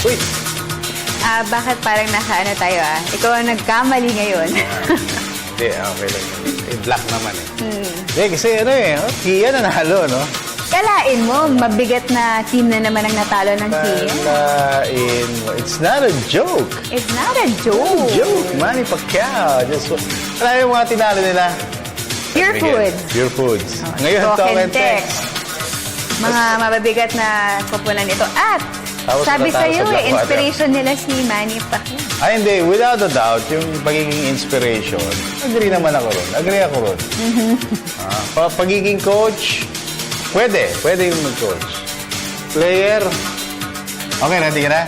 Uy! Bakit parang nakaano tayo Ikaw ang nagkamali ngayon. Hindi, okay lang. Black naman Hindi, kasi Kia nanalo, no? Kalain mo, mabigat na team na naman ang natalo ng Kia. It's not a joke. It's not a joke. Joke, Manny Pacquiao. Alam yung mga tinalo nila? Pure Foods. Pure Foods. Ngayon, talk and text. Mga mababigat na kupunan ito. At Tapos sabi natalo sa'yo, sa Black Water. inspiration nila si Manny Pacquiao. Ay, hindi. Without a doubt, yung pagiging inspiration, agree naman ako ron. Agree ako ron. Pagiging coach, pwede yung mag-coach. Player, okay, ready ka na?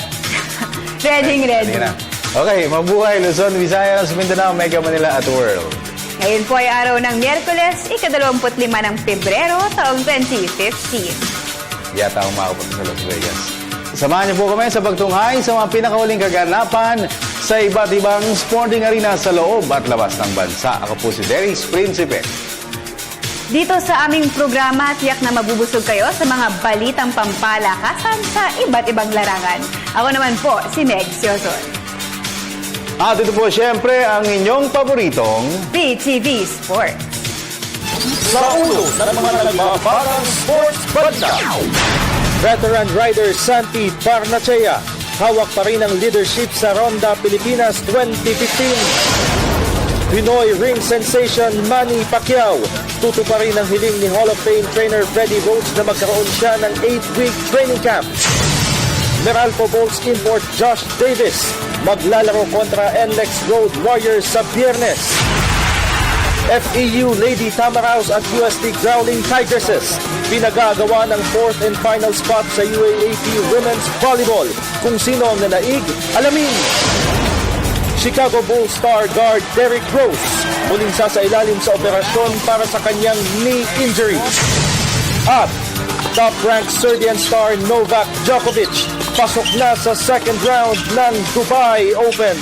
Ready. Na. Okay, mabuhay Luzon, Visayas, Mindanao, Mega Manila at World. Ngayon po ay araw ng Miyerkules, ika-25 ng Pebrero, taong 2015. Yata akong makapunta sa Las Vegas. Samahan niyo po kami sa pagtunghay sa mga pinakahuling kaganapan sa iba't ibang sporting arena sa loob at labas ng bansa. Ako po si Dennis Principe. Dito sa aming programa, tiyak na mabubusog kayo sa mga balitang pampalakasan sa iba't ibang larangan. Ako naman po, si Meg Sioson. At ito po siyempre ang inyong paboritong PTV Sports. sa ulo ng mga nagbabarang sports balita. Veteran rider Santi Barnachea, hawak pa rin ang leadership sa Ronda Pilipinas 2015. Pinoy ring sensation Manny Pacquiao, tuto pa rin ang hiling ni Hall of Fame trainer Freddie Roach na magkaroon siya ng 8-week training camp. Meralco Bulls import Josh Davis, maglalaro kontra NLEX Road Warriors sa Biyernes. FEU Lady Tamaraos at UST Growling Tigresses, pinagagawa ng 4th and final spot sa UAAP Women's Volleyball. Kung sino ang nanaig, alamin! Chicago Bulls star guard Derrick Rose, muling sasailalim sa operasyon para sa kanyang knee injury. At top-ranked Serbian star Novak Djokovic, pasok na sa second round ng Dubai Open.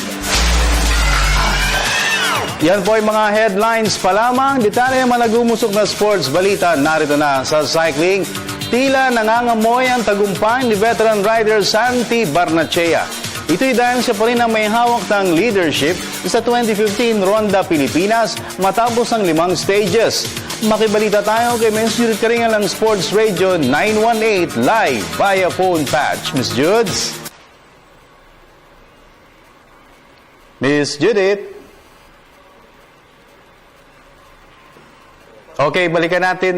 Yan po ay mga headlines pa lamang. Detalye mga nagumusok na sports balita. Narito na sa cycling. Tila nangangamoy ang tagumpay ni veteran rider Santi Barnachea. Ito'y dahil siya pa rin ang may hawak ng leadership sa 2015 Ronda Pilipinas matapos ang 5 stages. Makibalita tayo kay Ms. Judith Karingal ng Sports Radio 918 live via phone patch. Ms. Judes? Ms. Judith? Okay, balikan natin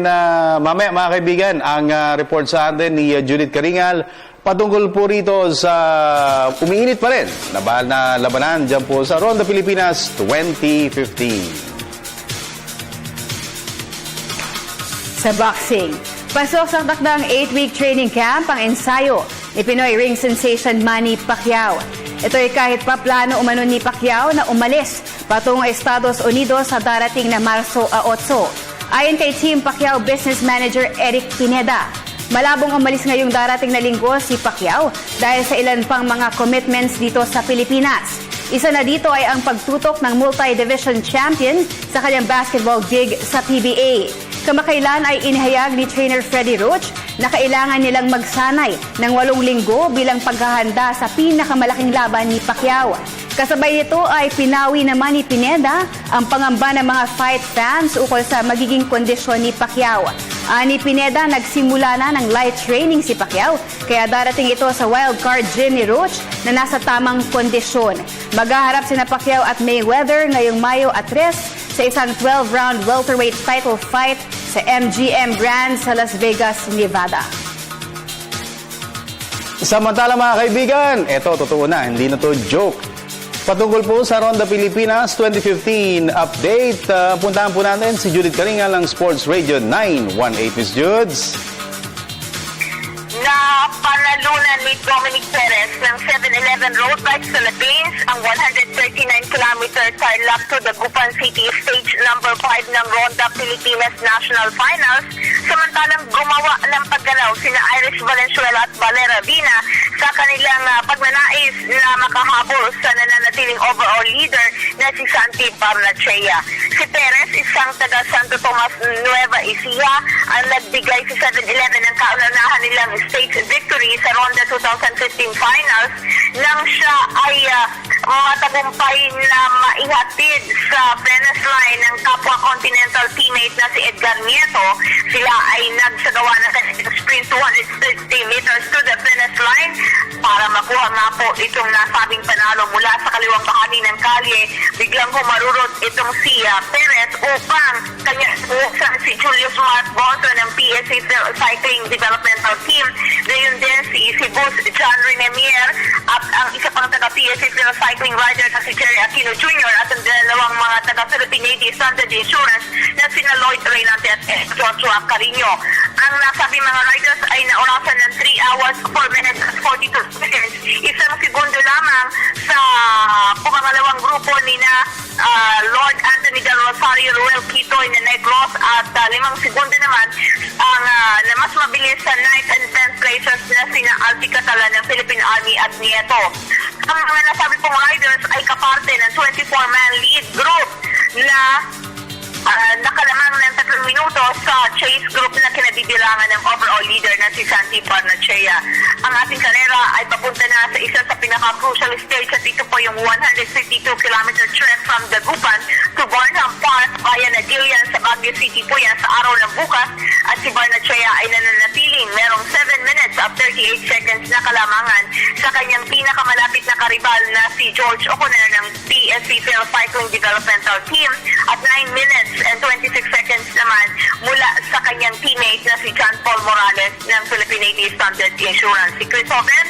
mamaya mga kaibigan ang report sa atin ni Judith Karingal patungkol po rito sa umiinit pa rin na labanan dyan po sa Ronda Pilipinas 2015. Sa boxing, pasok sa takdang 8-week training camp ang ensayo ni Pinoy ring sensation Manny Pacquiao. Ito ay kahit pa plano umano ni Pacquiao na umalis patungong Estados Unidos sa darating na Marso 8. Ayon kay Team Pacquiao Business Manager Eric Pineda, malabong umalis ngayong darating na linggo si Pacquiao dahil sa ilan pang mga commitments dito sa Pilipinas. Isa na dito ay ang pagtutok ng multi-division champion sa kanyang basketball gig sa PBA. Kamakailan ay inihayag ni trainer Freddie Roach na kailangan nilang magsanay ng 8 linggo bilang paghahanda sa pinakamalaking laban ni Pacquiao. Kasabay nito ay pinawi naman ni Pineda ang pangamba ng mga fight fans ukol sa magiging kondisyon ni Pacquiao. Ani Pineda, nagsimula na ng light training si Pacquiao kaya darating ito sa wildcard gym ni Roach na nasa tamang kondisyon. Maghaharap sina Pacquiao at Mayweather ngayong Mayo 3 sa isang 12-round welterweight title fight sa MGM Grand sa Las Vegas, Nevada. Samantala mga kaibigan, eto totoo na, hindi na to joke. Patungkol po sa Ronda Pilipinas 2015 update, puntahan po natin si Judith Karingal ng Sports Radio 918. Ms. Judes? Na panalunan ni Dominic Perez ng 7-Eleven Road Bikes Philippines ang 139-kilometer tarlac to Dagupan City Stage number 5 ng Ronda Pilipinas National Finals, samantalang gumawa ng paggalaw sina Iris Valenzuela at Valera Vina sa kanilang pagnanais na makahabol sa nananatiling overall leader na si Santi Barnachea. Si Perez, isang taga Santo Tomas Nueva Ecija, ang nagbigay sa 7-Eleven ng kaunanahan nilang stage victory sa Ronda 2015 finals nang siya ay matagumpay na maihatid sa finish line ng kapwa Continental teammate na si Edgar Nieto. Sila ay nagsagawa na sa sprint 260 meters to the finish line para makuha nga po itong nasabing panalo mula sa kaliwang bahagi ng kalye. Biglang humarurot itong si Perez upang kanya buksan si Julius Mark Bonso ng PSA Cycling Developmental Team. Gayon din si Boss John Renemier at ang isa pang taga-PSA Cycling rider na si Jerry Aquino Jr. at ang dalawang mga taga-Philippine Navy Standard Insurance na sina Lloyd Reynante at Joshua Carino. Ang nasabi mga riders ay naorasan ng 3 hours, 4 minutes at 42 seconds. Isang segundo lamang sa pumangalawang grupo ni na Lord Anthony Del Rosario, Ruel Quitoy na Negros at 5 segundo naman ang na mas mabilis sa 9th and 10th places na sina Alpi Catalan ng Philippine Army at Nieto. Ang mga nasabi pong riders ay kaparte ng 24-man lead group na nakalamang ng 3 minuto sa chase group na kinabibilangan ng overall leader na si Santi Barnechea. Ang ating karera ay papunta na sa isa sa pinaka-crucial stage at ito po yung 152-kilometer trek from Dagupan to Barnham Park via Nadilian sa Baguio City po yan sa araw ng bukas at si Barnechea ay nananatiling merong 7 minutes at 38 seconds na kalamangan sa kanyang pinakamalapit na karibal na si George O'Connor ng PSC Phil Cycling Developmental Team at 9 minutes and 26 seconds naman mula sa kanyang teammate na si John Paul Morales ng Philippine Navy Standard Insurance. Si Chris Hogan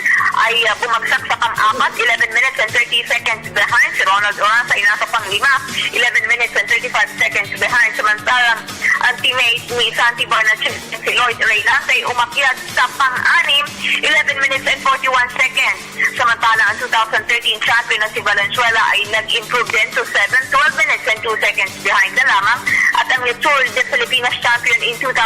ay bumagsak sa pang-apat, 11 minutes and 30 seconds behind. Si Ronald Oranza ay nasa pang-5, 11 minutes and 35 seconds behind. Samantalang ang teammate ni Santi Barnechea, si Lloyd Reynante, umakyat sa pang-6, 11 minutes and 41 seconds. Samantalang ang 2013 champion na si Valenzuela ay nag-improve din to 12 minutes and 2 seconds behind na lamang. At ang Tour de Filipinas champion in 2012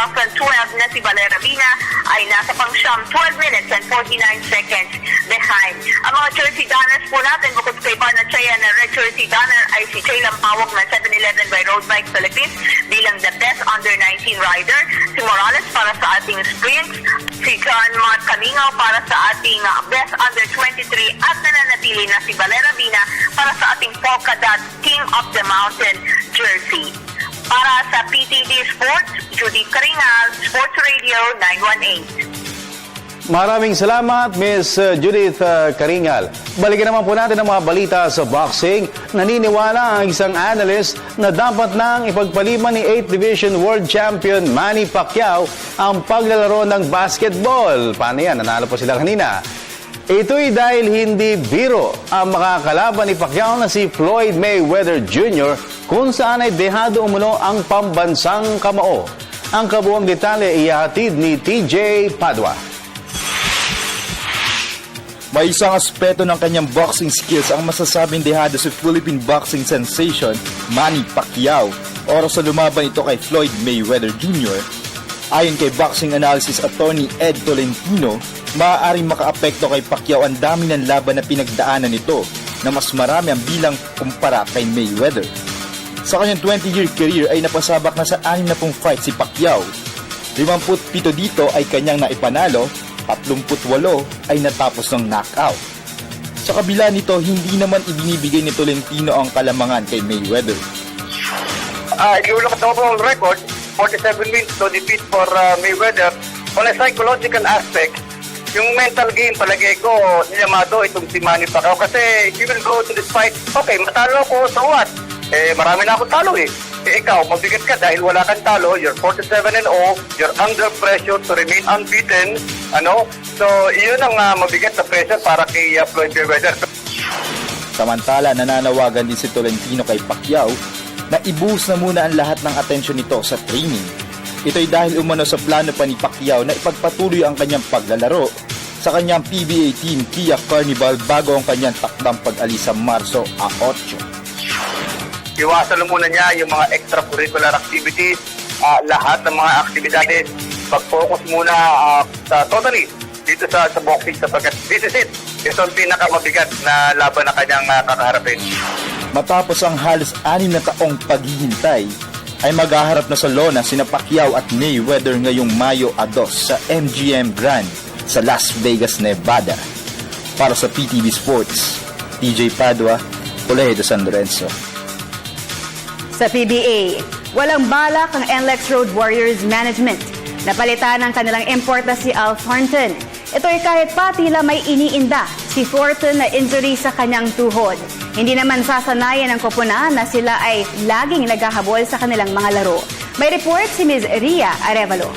na si Valera Vina ay nasa pang-siyam, 12 minutes and 49 seconds behind. Ang mga jersey donners po natin bukod kay Barnechea na red jersey donner ay si Jay Lampawag na 7-11 by Road Bike Philippines bilang the best under-19 rider. Si Morales para sa ating sprint, si John Mark Camingaw para sa ating best under-23 at nananatili na si Valera Vina para sa ating polka dot King of the Mountain jersey. Para sa PTD Sports, Judy Caringal, Sports Radio 918. Maraming salamat, Miss Judith Caringal. Balikan naman po natin ang mga balita sa boxing. Naniniwala ang isang analyst na dapat nang ipagpaliban ni 8th Division World Champion Manny Pacquiao ang paglalaro ng basketball. Paano yan? Nanalo po sila kanina. Ito'y dahil hindi biro ang makakalaban ni Pacquiao na si Floyd Mayweather Jr. kung saan ay dehado umuno ang pambansang kamao. Ang kabuang detalye ihahatid ni TJ Padua. May isang aspeto ng kanyang boxing skills ang masasabing dehado si Philippine boxing sensation Manny Pacquiao oras sa lumaban ito kay Floyd Mayweather Jr. Ayon kay boxing analysis attorney Ed Tolentino, maaaring makaapekto kay Pacquiao ang dami ng laban na pinagdaanan nito na mas marami ang bilang kumpara kay Mayweather. Sa kanyang 20-year career ay napasabak na sa 60 fight si Pacquiao. 57 dito ay kanyang naipanalo, 38 ay natapos ng knockout. Sa kabila nito, hindi naman ibinibigay ni Tolentino ang kalamangan kay Mayweather. If you look at the overall record, 47 wins, no defeat for Mayweather. On a psychological aspect, yung mental game palagay ko, niyamado itong si Manny Pacquiao. Kasi if you will go to this fight, okay, matalo ko, so what? Marami na akong talo eh. Ikaw, mabigat ka dahil wala kang talo, you're 47-0, you're under pressure to remain unbeaten, ano? So, yun ang mabigat na pressure para kay Floyd Mayweather. Samantala, nananawagan din si Tolentino kay Pacquiao na ibuhos na muna ang lahat ng atensyon nito sa training. Ito'y dahil umano sa plano pa ni Pacquiao na ipagpatuloy ang kanyang paglalaro sa kanyang PBA team Kia Carnival bago ang kanyang takdang pag-alis sa Marso 8. Iwasan muna niya yung mga extracurricular activities, lahat ng mga aktibidades. Pag-focus muna totally dito sa boxing sapagkat this is it. Ito ang pinakamabigat na laban na kanyang kakaharapin. Matapos ang halos 6 na taong paghihintay, ay maghaharap na sa lona sina Pacquiao at Mayweather ngayong Mayo 2 sa MGM Grand sa Las Vegas, Nevada. Para sa PTV Sports, TJ Padua, Colegio de San Lorenzo. Sa PBA, walang balak ang NLEX Road Warriors Management. Napalitan ang kanilang import na si Al Thornton. Ito ay kahit pa tila may iniinda si Thornton na injury sa kanyang tuhod. Hindi naman sasanayan ng koponan na sila ay laging naghahabol sa kanilang mga laro. May report si Ms. Ria Arevalo.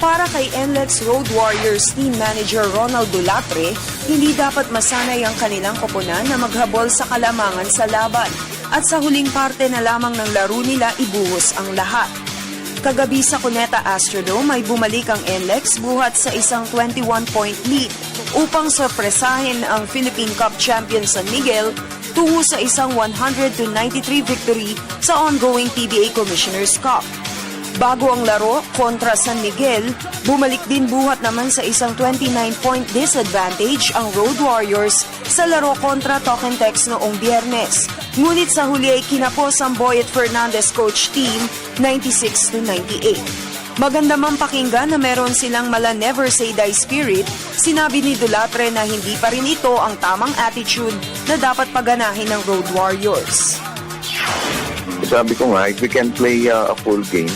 Para kay NLEX Road Warriors Team Manager Ronald Dulatre, hindi dapat masanay ang kanilang koponan na maghabol sa kalamangan sa laban at sa huling parte na lamang ng laro nila ibuhos ang lahat. Kagabi sa Cuneta Astrodome ay bumalik ang NLEX buhat sa isang 21-point lead upang sorpresahin ang Philippine Cup champion San Miguel tungo sa isang 100-93 victory sa ongoing PBA Commissioner's Cup. Bago ang laro kontra San Miguel, bumalik din buhat naman sa isang 29-point disadvantage ang Road Warriors sa laro kontra Tokentex noong Biyernes. Ngunit sa huli ay kinapos ang Boyet Fernandez coach team 96-98. Maganda man pakinggan na meron silang mala never say die spirit, sinabi ni Dulatre na hindi pa rin ito ang tamang attitude na dapat paganahin ng Road Warriors. Sabi ko nga, if we can play a full game,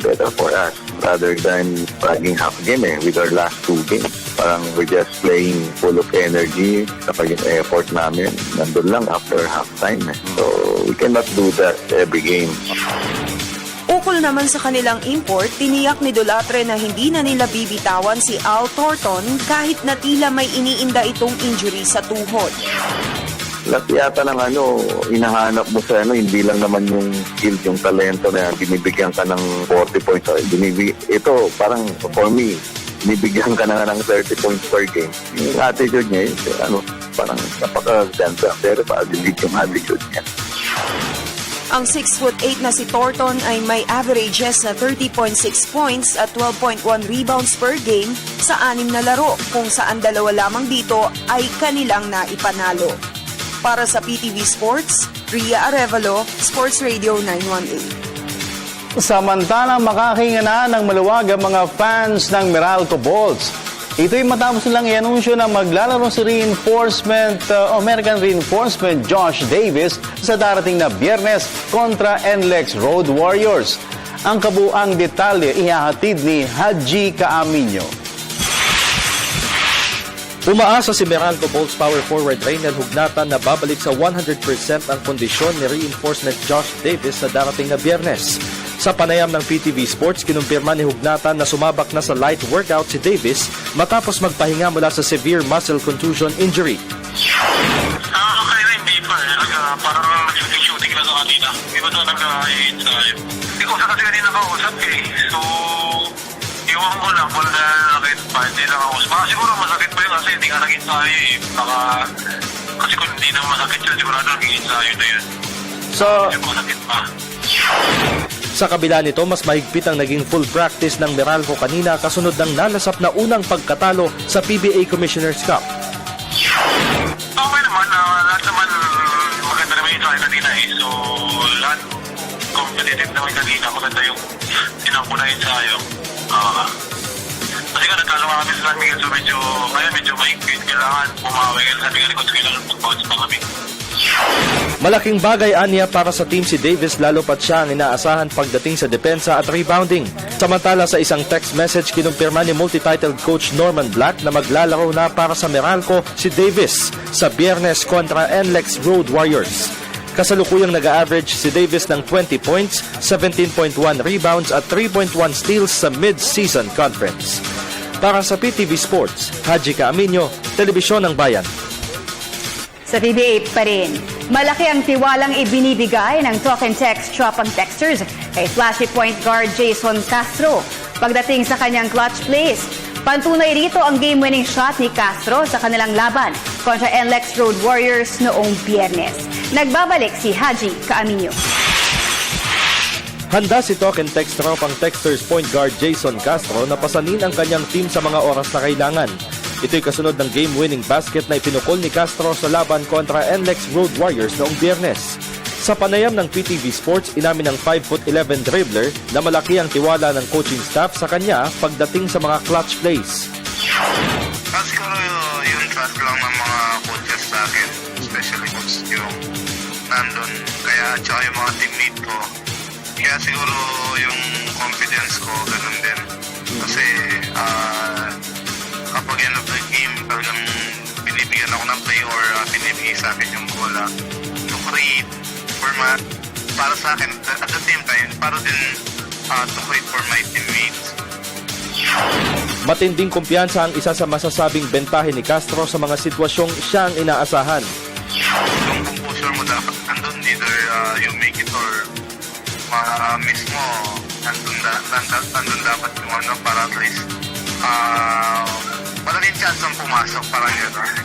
better for us rather than paging half game with our last two games. Parang we're just playing full of energy kapag yung effort namin nandun lang after halftime. So we cannot do that every game. Ukol naman sa kanilang import, tiniyak ni Dulatre na hindi na nila bibitawan si Al Thornton kahit na tila may iniinda itong injury sa tuhod. Lahat yata ng hinahanap mo sa hindi lang naman yung skill, yung talento na binibigyan ka ng 40 points. Ito, parang for me, binibigyan ka na ng 30 points per game. Yung attitude niya, parang napakaganda. Pero pa-delete yung attitude niya. Ang 6'8" na si Thornton ay may averages na 30.6 points at 12.1 rebounds per game sa 6 na laro, kung saan 2 lamang dito ay kanilang naipanalo. Para sa PTV Sports, Ria Arevalo, Sports Radio 918. Samantalang makakinga na ng maluwag ang mga fans ng Meralco Bolts. Ito'y matapos nilang i-anunsyo na maglalaro si American Reinforcement Josh Davis sa darating na Biyernes kontra NLEX Road Warriors. Ang kabuang detalye ihahatid ni Haji Caaminio. Umaasa si Meralco Bolts power forward Raynel Hugnatan na babalik sa 100% ang kondisyon ni Reinforcement Josh Davis sa darating na Biyernes. Sa panayam ng PTV Sports, kinumpirma ni Hugnatan na sumabak na sa light workout si Davis matapos magpahinga mula sa severe muscle contusion injury. Kaya hindi pa parang shooting lang sa kanina. Hindi ba ito nag-i-ensayo? Hindi ko sa kasi kanina kausap So, iwan ko lang kung nakakit pa, hindi lang ako. Baka siguro masakit pa yun kasi hindi nga nag-ensayo kasi kung hindi na masakit yun, sigurado nag-ensayo na yun. So, masakit pa. Sa kabila nito, mas mahigpit ang naging full practice ng Meralco kanina kasunod ng nalasap na unang pagkatalo sa PBA Commissioner's Cup. Okay naman, lahat naman maganda naman yung kanina So, lahat competitive naman kanina, maganda yung tinangko na ensayo. Kasi nagkalawa kami sa San Miguel, so medyo mahigpit. Kailangan bumawi. Sabi nga ko, kailangan mag-bounce pa kami. Malaking bagay aniya para sa team si Davis lalo pat siya ang inaasahan pagdating sa depensa at rebounding. Samantala sa isang text message kinumpirma ni multi-titled coach Norman Black na maglalaro na para sa Meralco si Davis sa Biyernes kontra NLEX Road Warriors. Kasalukuyang nag-average si Davis ng 20 points, 17.1 rebounds at 3.1 steals sa mid-season conference. Para sa PTV Sports, Haji Caaminio, Telebisyon ng Bayan. Sa PBA pa rin, malaki ang tiwalang ibinibigay ng Tokentex Tropang Texters kay flashy point guard Jason Castro pagdating sa kanyang clutch plays. Pantunay rito ang game-winning shot ni Castro sa kanilang laban kontra NLEX Road Warriors noong Biyernes. Nagbabalik si Haji Caaminio. Handa si Tokentex Tropang Texters point guard Jason Castro na pasanin ang kanyang team sa mga oras na kailangan. Ito'y kasunod ng game-winning basket na ipinukol ni Castro sa laban kontra NLEX Road Warriors noong Biyernes. Sa panayam ng PTV Sports, inamin ng 5'11" dribbler na malaki ang tiwala ng coaching staff sa kanya pagdating sa mga clutch plays. Siguro yung trust lang ng mga coaches sa akin, especially coach yung nandun. Kaya tsaka yung mga teammate ko. Kaya siguro yung confidence ko, ganun din. Kasi kapag end of the game, talagang binibigyan ako ng play or binibigay sa akin yung bola to create format para sa akin. At the same time, para din to create for my teammates. Matinding kumpiyansa ang isa sa masasabing bentahe ni Castro sa mga sitwasyong siyang inaasahan. Yung composure mo dapat nandun, either you make it or mismo nandun dapat yung ano para at least malaking chance ang pumasok, parang gano'n.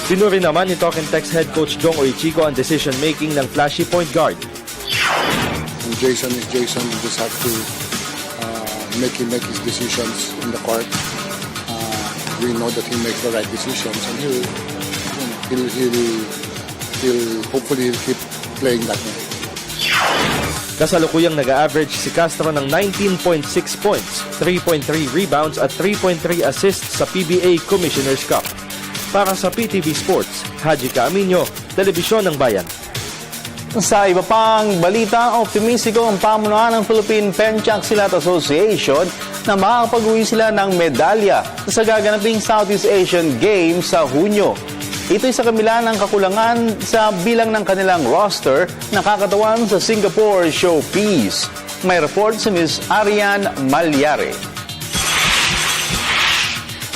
Pinuri naman ni Talking Text head coach Jong Oichico ang decision-making ng flashy point guard. Jason is Jason. You just have to make him make his decisions in the court. We know that he makes the right decisions, and he'll hopefully he'll keep playing that way. Kasalukuyang nag-average si Castro ng 19.6 points, 3.3 rebounds at 3.3 assists sa PBA Commissioner's Cup. Para sa PTV Sports, Haji Caaminio, Telebisyon ng Bayan. Sa iba pang balita, optimistiko ang pamunuan ng Philippine Pencak-Silat Association na makakapag-uwi sila ng medalya sa gaganaping Southeast Asian Games sa Hunyo. Ito'y sa kabila ng kakulangan sa bilang ng kanilang roster na kakatawan sa Singapore Showpiece. May report si Ms. Arian Malyare.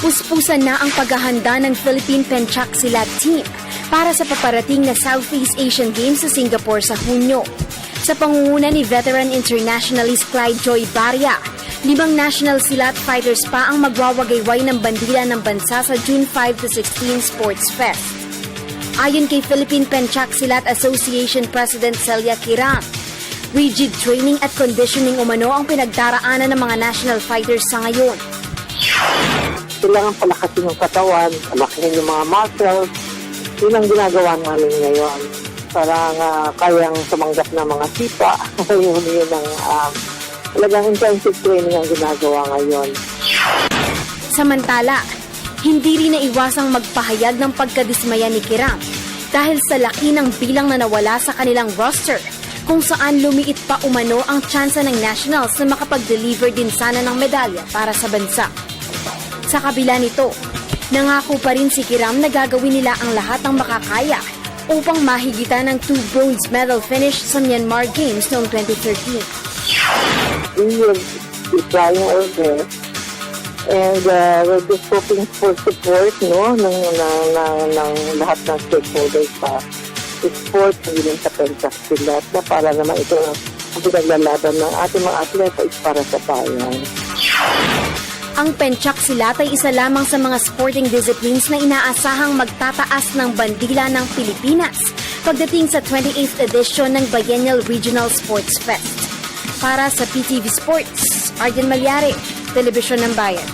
Puspusan na ang paghahanda ng Philippine Pencak-Silat team para sa paparating na Southeast Asian Games sa Singapore sa Hunyo. Sa pangunguna ni veteran internationalist Clyde Joy Barria, 5 national silat fighters pa ang magwawagayway ng bandila ng bansa sa June 5 to 16 Sports Fest. Ayon kay Philippine Pencak-Silat Association President Celia Kiram, rigid training at conditioning umano ang pinagdaraanan ng mga national fighters sa ngayon. Kailangan palakasin yung katawan, palakihin yung mga muscles. Yun ang ginagawa namin ngayon. Parang kayang sumanggap ng mga sipa. yun ang talagang intensive training ang ginagawa ngayon. Samantala, hindi rin naiwasang magpahayag ng pagkadismaya ni Kiram dahil sa laki ng bilang na nawala sa kanilang roster kung saan lumiit pa umano ang tsansa ng nationals na makapag-deliver din sana ng medalya para sa bansa. Sa kabila nito, nangako pa rin si Kiram na gagawin nila ang lahat ng makakaya upang mahigitan ng 2 bronze medal finish sa Myanmar Games noong 2013. We will be trying our best and we're just hoping for support ng lahat ng stakeholders sa sport, hindi rin sa Pencak-Silat na para naman ito ang pinaglalaban ng ating mga atleta is para sa bayan. Ang Pencak-Silat ay isa lamang sa mga sporting disciplines na inaasahang magtataas ng bandila ng Pilipinas pagdating sa 28th edition ng Biennial Regional Sports Fest. Para sa PTV Sports, Arjen Malyare, Telebisyon ng Bayan.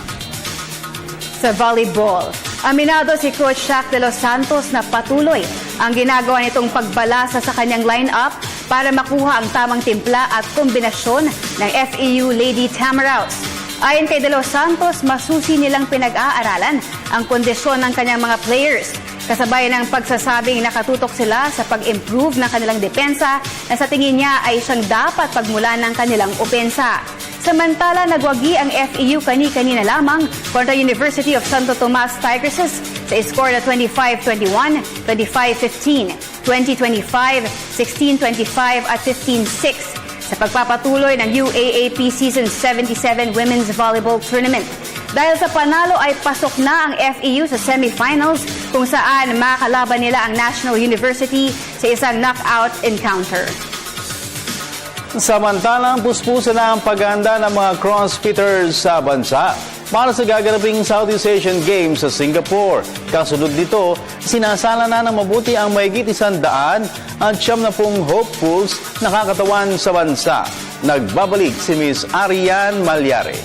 Sa volleyball, aminado si Coach Shaq de los Santos na patuloy ang ginagawa nitong pagbalasa sa kanyang lineup para makuha ang tamang timpla at kombinasyon ng FEU Lady Tamaraws. Ayon kay De Los Santos, masusi nilang pinag-aaralan ang kondisyon ng kanyang mga players. Kasabay ng pagsasabing nakatutok sila sa pag-improve ng kanilang depensa na sa tingin niya ay siyang dapat pagmulan ng kanilang opensa. Samantala, nagwagi ang FEU kani-kanina lamang kontra University of Santo Tomas Tigresses sa score na 25-21, 25-15, 20-25, 16-25 at 15-6. Sa pagpapatuloy ng UAAP Season 77 Women's Volleyball Tournament. Dahil sa panalo ay pasok na ang FEU sa semifinals kung saan makakalaban nila ang National University sa isang knockout encounter. Samantalang puspusan na ang paghahanda ng mga crossfitters sa bansa para sa gaganaping Southeast Asian Games sa Singapore. Kasunod nito, sinasala na ng mabuti ang mahigit 100 at 70 hopefuls na kakatawan sa bansa. Nagbabalik si Ms. Arian Malyare.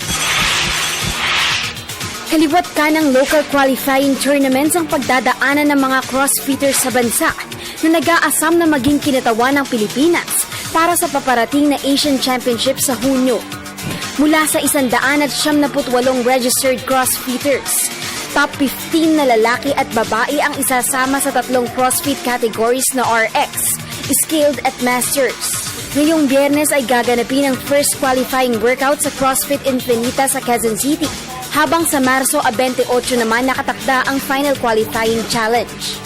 Kaliwat ka ng local qualifying tournaments ang pagdadaanan ng mga crossfitters sa bansa na nag-aasam na maging kinatawan ng Pilipinas para sa paparating na Asian Championship sa Hunyo. Mula sa 178 registered crossfitters, Top 15 na lalaki at babae ang isasama sa tatlong CrossFit categories na RX, Skilled at Masters. Ngayong Biyernes ay gaganapin ang first qualifying workout sa CrossFit Infinita sa Quezon City, habang sa Marso 28 naman nakatakda ang final qualifying challenge.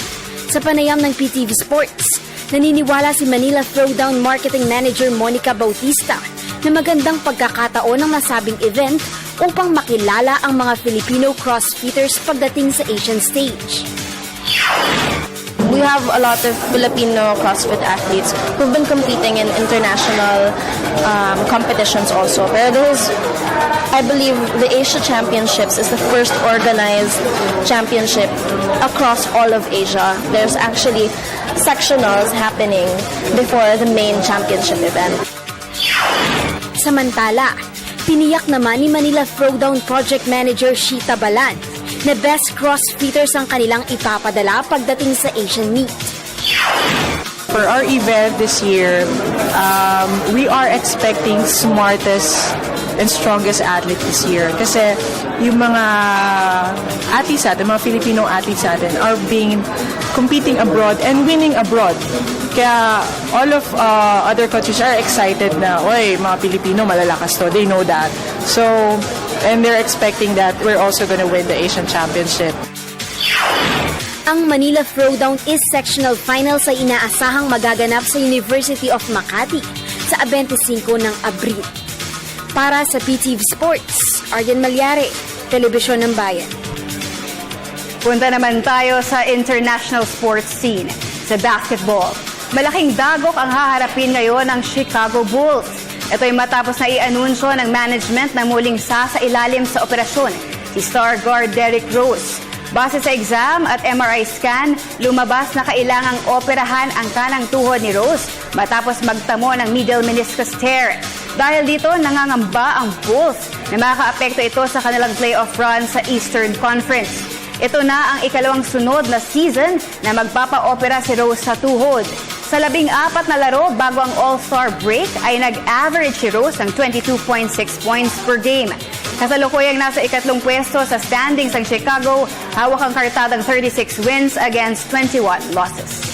Sa panayam ng PTV Sports, naniniwala si Manila Throwdown Marketing Manager Monica Bautista na magandang pagkakataon ng nasabing event upang makilala ang mga Filipino CrossFitters pagdating sa Asian stage. We have a lot of Filipino CrossFit athletes who've been competing in international competitions also. Pero I believe the Asia Championships is the first organized championship across all of Asia. There's actually sectionals happening before the main championship event. Samantala, tiniyak naman ni Manila Throwdown Project Manager Sheeta Balan na best CrossFitters ang kanilang ipapadala pagdating sa Asian Meet. For our event this year, we are expecting smartest and strongest athlete this year. Kasi yung mga athletes natin, mga Filipino athletes natin are competing abroad and winning abroad. Kaya all of other countries are excited na, oy, mga Pilipino malalakas to. They know that. So, and they're expecting that we're also gonna win the Asian Championship. Ang Manila Throwdown is sectional finals ay inaasahang magaganap sa University of Makati sa 25 ng Abril. Para sa PTV Sports, Arden Malyari, Telebisyon ng Bayan. Punta naman tayo sa international sports scene. Sa basketball, malaking dagok ang haharapin ngayon ng Chicago Bulls. Ito'y matapos na i-anunsyo ng management na muling sasailalim sa operasyon si star guard Derrick Rose. Base sa exam at MRI scan, lumabas na kailangang operahan ang kanang tuhod ni Rose matapos magtamo ng medial meniscus tear. Dahil dito, nangangamba ang Bulls na makakaapekto ito sa kanilang playoff run sa Eastern Conference. Ito na ang ikalawang sunod na season na magpapa-opera si Rose sa tuhod. Sa 14 na laro bago ang All-Star break ay nag-average si Rose ng 22.6 points per game. Kasalukuyang nasa ikatlong pwesto sa standings ang Chicago, hawak ang kartadang 36 wins against 21 losses.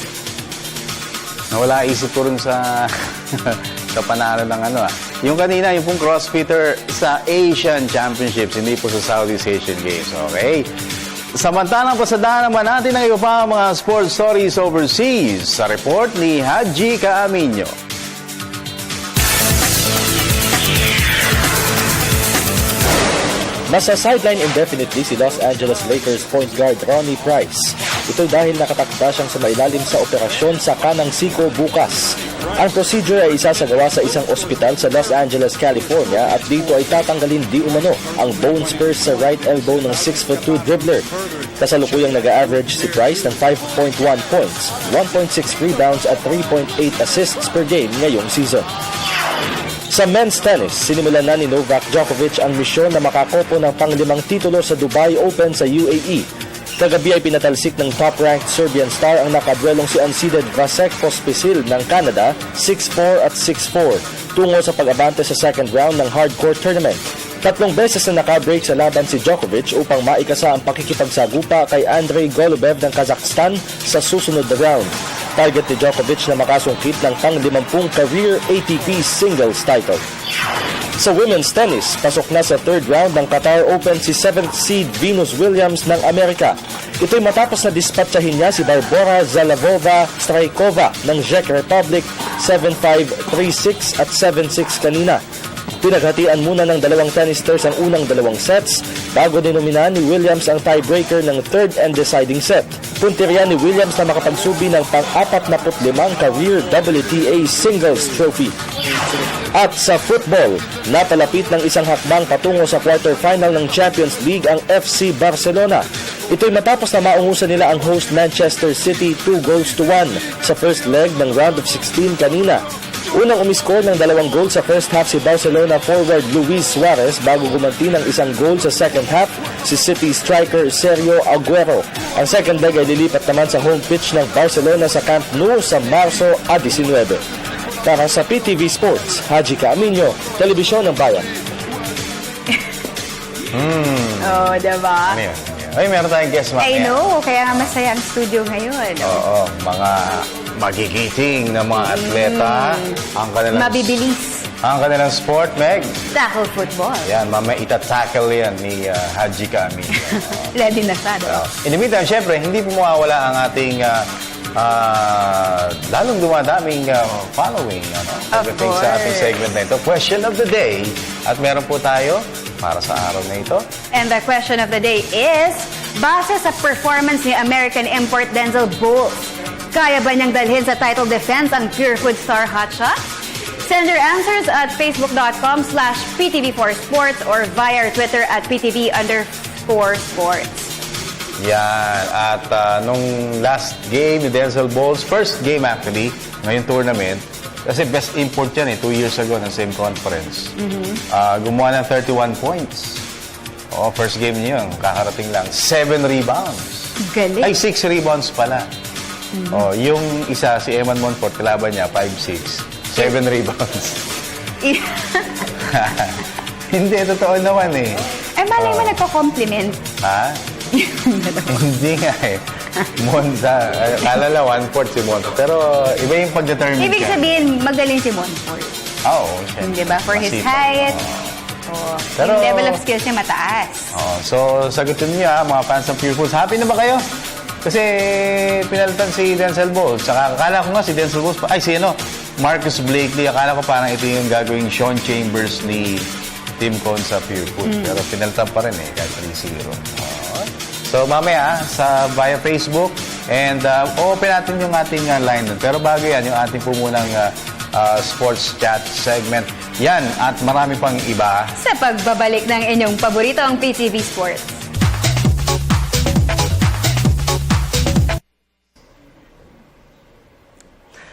Nawala isip ko rin sa sa panalo ng Yung kanina, yung pong CrossFitter sa Asian Championships, hindi po sa Southeast Asian Games. Okay? Samantalang pasadahan naman natin ang iba pa mga sports stories overseas sa report ni Haji Caaminio. Nasa sideline indefinitely si Los Angeles Lakers point guard Ronnie Price. Ito dahil nakatakda siyang sumailalim sa operasyon sa kanang siko bukas. Ang procedure ay isasagawa sa isang ospital sa Los Angeles, California at dito ay tatanggalin di umano ang bone spurs sa right elbow ng 6'2" dribbler. Kasalukuyang nag-average si Price ng 5.1 points, 1.6 rebounds at 3.8 assists per game ngayong season. Sa men's tennis, sinimulan na ni Novak Djokovic ang misyon na makakopo ng pang-5 titulo sa Dubai Open sa UAE. Kagabi ay pinatalsik ng top-ranked Serbian star ang nakadwelong si unseeded Vasek Pospisil ng Canada 6-4 at 6-4 tungo sa pag-abante sa second round ng hardcourt tournament. 3 beses na naka-break sa laban si Djokovic upang maikasa ang pakikipagsagupa kay Andrei Golubev ng Kazakhstan sa susunod na round. Target ni Djokovic na makasungkit ng pang-50 career ATP singles title. Sa women's tennis, pasok na sa third round ng Qatar Open si 7th seed Venus Williams ng Amerika. Ito'y matapos na dispatchahin niya si Barbora Zalavova-Strykova ng Czech Republic 7-5, 3-6 at 7-6 kanina. Pinaghatian muna ng dalawang tennisters ang unang 2 sets bago dinomina ni Williams ang tiebreaker ng third and deciding set. Punteriya ni Williams na makapagsubi ng pang-45 career WTA singles trophy. At sa football, napalapit ng isang hakbang patungo sa quarterfinal ng Champions League ang FC Barcelona. Ito'y matapos na maungusan nila ang host Manchester City 2-1 sa first leg ng round of 16 kanina. Unang umiskor ng 2 goal sa first half si Barcelona forward Luis Suarez bago gumanti ng 1 goal sa second half si City striker Sergio Aguero. Ang second leg ay lilipat naman sa home pitch ng Barcelona sa Camp Nou sa Marso 19. Para sa PTV Sports, Haji Caaminio, Telebisyon ng Bayan. Oh, diba? Ano yan? Ay, meron tayong guest mamaya. I know, kaya nga masaya ang studio ngayon. Oo, mga magigiting na mga atleta. Ang kanilang, Mabibilis. ang kanilang sport, Meg. Tackle football. Yan, mamaya ita-tackle yan ni Haji Kami. Ready na siya. No? In the meantime, syempre, hindi po mawawala ang ating lalong dumadaming following. Pagdating sa ating segment na ito, Question of the Day. At meron po tayo para sa araw na ito. And the question of the day is, base sa performance ni American import Denzel Bowles, kaya ba niyang dalhin sa title defense ang Pure Food star hotshot? Send your answers at facebook.com/PTV4Sports or via our Twitter at PTV_sports. Yan. At nung last game ni Denzel Bowles, first game actually, ngayong tournament, kasi best import yan 2 years ago ng same conference. Gumawa ng 31 points. First game niya yun, kakarating lang. 7 rebounds. Galing. Ay, 6 rebounds pala. Yung isa, si Eman Monfort, kalaban niya, 5'6". 7 rebounds. Hindi, totoo naman eh. Eh, malay mo nagko-compliment. Ha? Hindi nga eh. Monza. Kalala 1/4 si Monza. Pero iba yung pag-determine Ibig siya. sabihin, magaling si Monfort. Oo. Di ba? For his height. Pero- yung level of skills niya mataas. So, sagutin niyo mga fans ng Pure Foods. Happy na ba kayo? Kasi pinalitan si Denzel Bowles. Saka akala ko nga si Denzel Bowles, Marcus Blakely. Akala ko parang ito yung gagawing Sean Chambers ni Tim Cohn sa Pure Foods. Pero pinalitan pa rin kahit 3-0. So, mamaya via Facebook and open natin yung ating line doon. Pero bago yan, yung ating po munang sports chat segment. Yan at marami pang iba. Sa pagbabalik ng inyong paboritong PTV Sports.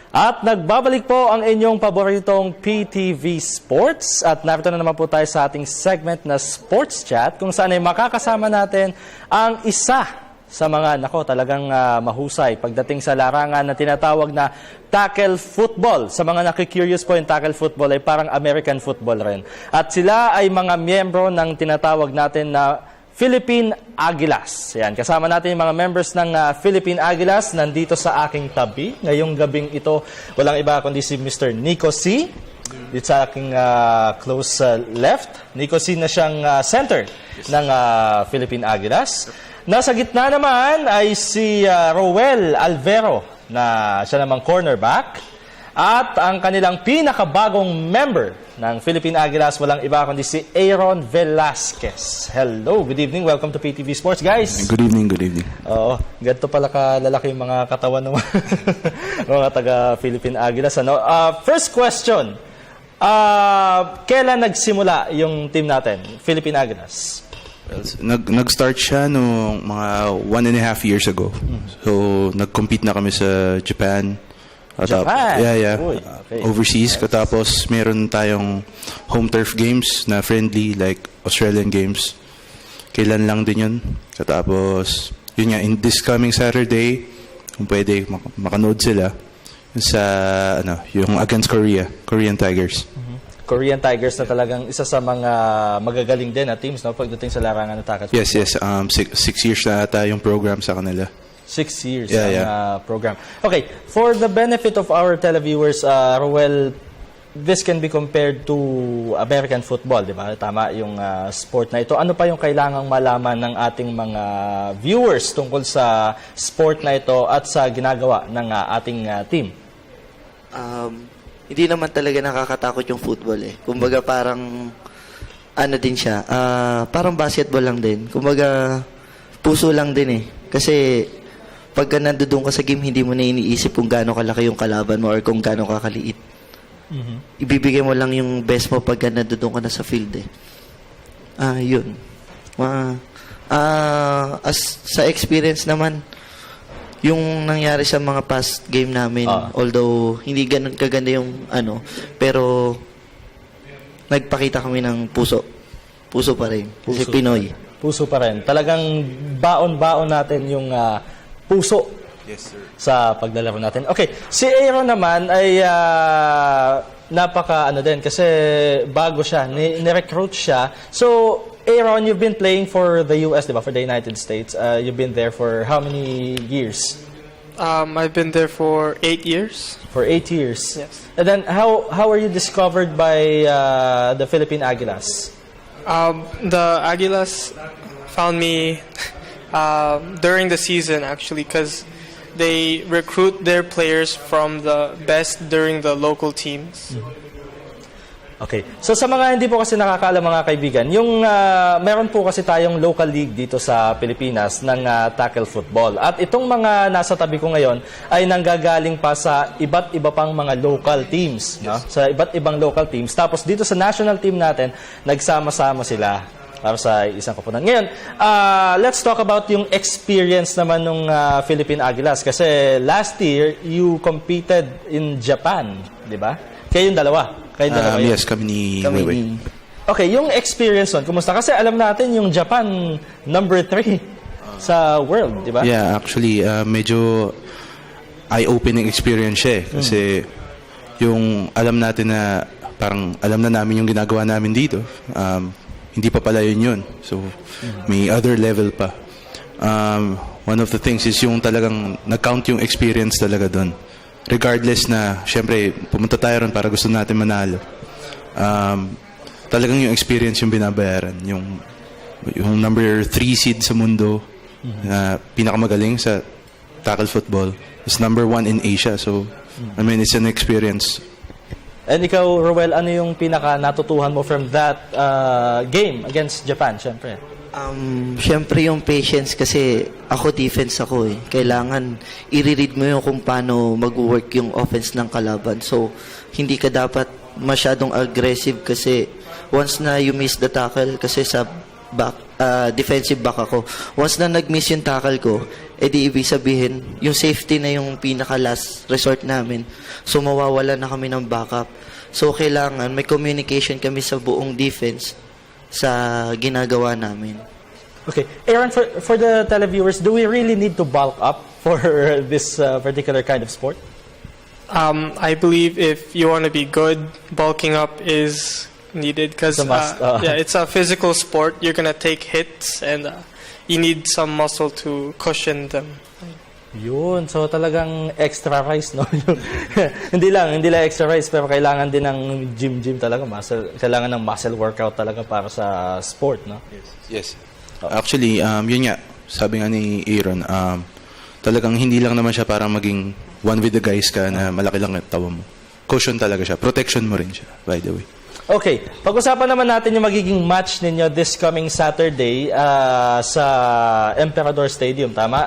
At nagbabalik po ang inyong paboritong PTV Sports at narito na naman po tayo sa ating segment na Sports Chat kung saan ay makakasama natin ang isa sa mga talagang mahusay pagdating sa larangan na tinatawag na tackle football. Sa mga nakikurious po, yung tackle football ay parang American football rin. At sila ay mga miyembro ng tinatawag natin na Philippine Aguilas. Yan, kasama natin yung mga members ng Philippine Aguilas nandito sa aking tabi. Ngayong gabing ito, walang iba kundi si Mr. Nico C. Dito sa aking close left. Nico C na siyang center ng Philippine Aguilas. Nasa gitna naman ay si Roel Alvero na siya namang cornerback. At ang kanilang pinakabagong member ng Philippine Aguilas, walang iba kundi si Aaron Velasquez. Hello, good evening. Welcome to PTV Sports, guys. Good evening, good evening. Oo, ganito pala kalalaki yung mga katawan ng mga taga-Philippine Aguilas. First question, kailan nagsimula yung team natin, Philippine Aguilas? Well, nag-start siya noong mga 1.5 years ago. So, nag-compete na kami sa Japan. Japan? Yeah. Uy, okay. Overseas. Katapos, meron tayong home turf games na friendly, like Australian games. Kailan lang din yun. Katapos, yun nga, in this coming Saturday, kung pwede, makanood sila sa, yung against Korean Tigers. Korean Tigers na talagang isa sa mga magagaling din na teams pagdating sa larangan ng tackle. Yes. 6 years na ata yung program sa kanila. 6 years ang program. Okay, for the benefit of our televiewers, Roel, this can be compared to American football, di ba? Tama yung sport na ito. Ano pa yung kailangang malaman ng ating mga viewers tungkol sa sport na ito at sa ginagawa ng ating team? Hindi naman talaga nakakatakot yung football eh. Kumbaga parang din siya, parang basketball lang din. Kumbaga puso lang din eh. Kasi pagka nandoon ka sa game, hindi mo na iniisip kung gaano kalaki yung kalaban mo or kung gaano kakaliit. Ibibigay mo lang yung best mo pagka nandoon ka na sa field eh. Yun. As sa experience naman, yung nangyari sa mga past game namin, although hindi ganun kaganda yung pero nagpakita kami ng puso. Puso pa rin. Kasi Pinoy. Puso pa rin. Talagang baon-baon natin yung puso. Yes, sir. Sa paglalaro natin. Okay, si Aaron naman ay napaka din kasi bago siya, ni-recruit siya. So, Aaron, you've been playing for the US, diba? For the United States. You've been there for how many years? I've been there for 8 years. For 8 years. Yes. And then how were you discovered by the Philippine Aguilas? The Aguilas found me during the season, actually, because they recruit their players from the best during the local teams. Okay. So sa mga hindi po kasi nakakaalam mga kaibigan, yung meron po kasi tayong local league dito sa Pilipinas ng tackle football. At itong mga nasa tabi ko ngayon ay nanggagaling pa sa iba't iba pang mga local teams. No? Sa iba't ibang local teams. Tapos dito sa national team natin, nagsama-sama sila para sa isang koponan. Ngayon, let's talk about yung experience naman ng Philippine Aguilas. Kasi last year, you competed in Japan, di ba? Kayong dalawa. Yes, kami ni Weiwei. Okay, yung experience nun, kumusta? Kasi alam natin yung Japan, number 3 sa world, di ba? Yeah, actually, medyo eye-opening experience siya eh. Kasi yung alam natin na, parang alam na namin yung ginagawa namin dito. Hindi pa pala yun. So, may other level pa. One of the things is yung talagang nag-count yung experience talaga doon. Regardless na, syempre, pumunta tayo ron para gusto natin manalo. Talagang yung experience yung binabayaran. Yung number 3 seed sa mundo, na pinakamagaling sa tackle football, is number 1 in Asia. So, I mean, it's an experience. And ikaw, Roel, ano yung pinaka natutuhan mo from that game against Japan, syempre? Siyempre yung patience kasi ako defense ako eh. Kailangan i-read mo yung kung paano mag-work yung offense ng kalaban. So, hindi ka dapat masyadong aggressive kasi once na you miss the tackle kasi sa back, defensive back ako. Once na nag-miss yung tackle ko, edi ibig sabihin, yung safety na yung pinaka-last resort namin. So, mawawala na kami ng backup. So, kailangan may communication kami sa buong defense sa ginagawa namin. Okay. Aaron, for the televiewers, do we really need to bulk up for this particular kind of sport? I believe if you want to be good, bulking up is needed because it's a physical sport. You're going to take hits and you need some muscle to cushion them. Yun. So talagang extra rice, no? hindi lang extra rice, pero kailangan din ng gym talaga. Kailangan ng muscle workout talaga para sa sport, no? Yes. Actually, yun nga, sabi nga ni Aaron, talagang hindi lang naman siya para maging one with the guys ka na malaki lang ang tawa mo. Caution talaga siya. Protection mo rin siya, by the way. Okay, pag-usapan naman natin yung magiging match ninyo this coming Saturday sa Emperador Stadium, tama?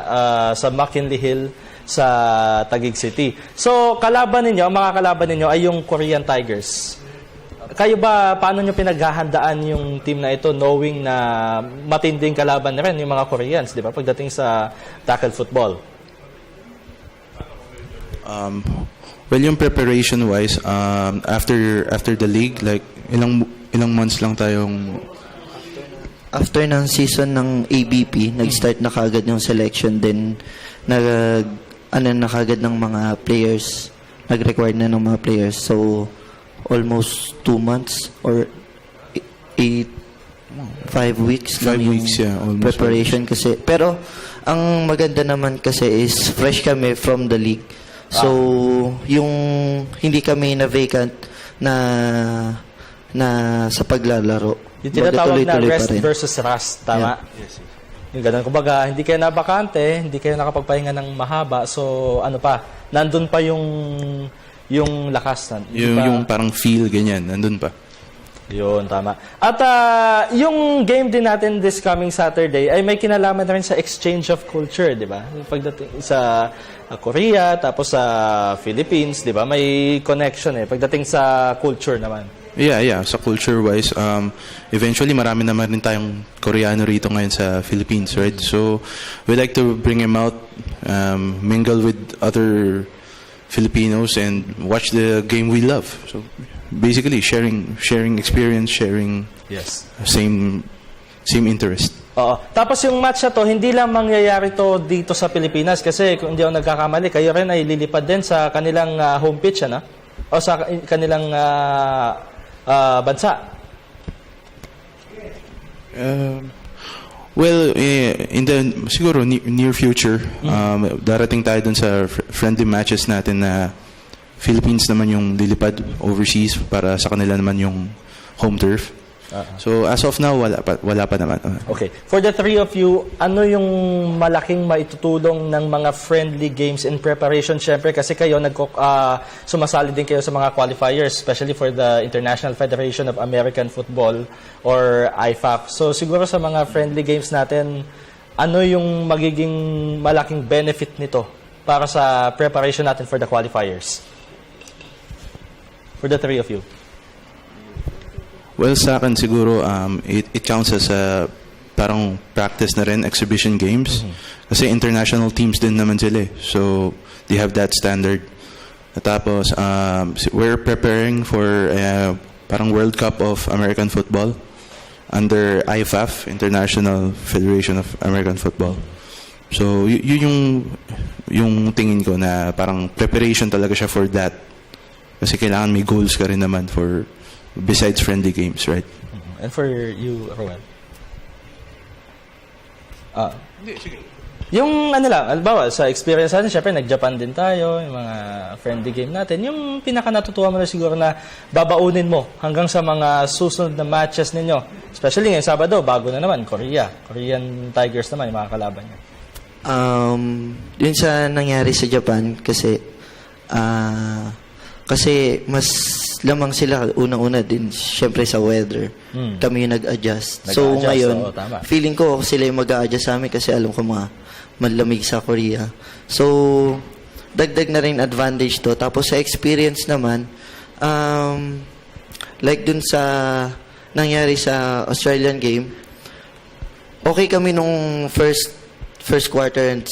Sa McKinley Hill sa Taguig City. So, mga kalaban ninyo ay yung Korean Tigers. Kayo ba, paano nyo pinaghahandaan yung team na ito knowing na matinding kalaban na rin yung mga Koreans, di ba? Pagdating sa tackle football. Well, yung preparation-wise, after the league, like, ilang months lang tayong... After ng season ng ABP, nag-start na kagad yung selection, then na kagad ng mga players, nag-require na ng mga players. So, almost 2 months or 5 weeks lang yung preparation kasi. Pero, ang maganda naman kasi is fresh kami from the league. So, yung hindi kami na vacant na sa paglalaro. Yung tinatawag na rest versus rust, tama? Yeah. Yes. Yung ganun. Kumbaga, hindi kayo nabakante, hindi kayo nakapagpahinga ng mahaba, so ano pa, nandun pa yung lakas. Yung parang feel, ganyan, nandun pa. Yun, tama. At yung game din natin this coming Saturday ay may kinalaman na rin sa exchange of culture, di ba? Pagdating sa Korea, tapos sa Philippines, di ba? May connection eh. Pagdating sa culture naman. Yeah. Sa culture-wise, eventually marami naman rin tayong Koreano rito ngayon sa Philippines, right? So, we like to bring him out, mingle with other Filipinos and watch the game we love. So, basically sharing experience, sharing same interest. Oo. Tapos yung match na to, hindi lang mangyayari to dito sa Pilipinas kasi kung hindi ako nagkakamali, kayo rin ay lilipad din sa kanilang home pitch, ano? O sa kanilang bansa. Well, in the siguro near future, darating tayo dun sa friendly matches natin na Philippines naman yung lilipad overseas para sa kanila naman yung home turf. So as of now, wala pa naman. Okay. For the three of you, ano yung malaking maitutulong ng mga friendly games in preparation? Siyempre, kasi kayo sumasali din kayo sa mga qualifiers, especially for the International Federation of American Football or IFAF. So siguro sa mga friendly games natin, ano yung magiging malaking benefit nito para sa preparation natin for the qualifiers? For the three of you. Well, sa akin siguro, it counts as parang practice na rin, exhibition games. Kasi international teams din naman sila. So, they have that standard. Tapos, we're preparing for parang World Cup of American Football under IFAF, International Federation of American Football. So, yun yung tingin ko na parang preparation talaga siya for that. Kasi kailangan may goals ka rin naman for besides friendly games, right? And for you, Rowan? Yung ano lang, albawa, sa experience natin, syempre nag-Japan din tayo, yung mga friendly game natin. Yung pinaka natutuwa mo na siguro na babaunin mo hanggang sa mga susunod na matches ninyo. Especially ngayong Sabado, bago na naman, Korean Tigers naman, yung mga kalaban niya. Yun sa nangyari sa Japan, kasi mas lamang sila unang-una din syempre sa weather. Kami yung nag-adjust. So ngayon, feeling ko sila yung mag-a-adjust sa amin kasi alam ko malamig sa Korea. So dagdag na rin advantage to. Tapos sa experience naman, like dun sa nangyari sa Australian game, okay kami nung first quarter and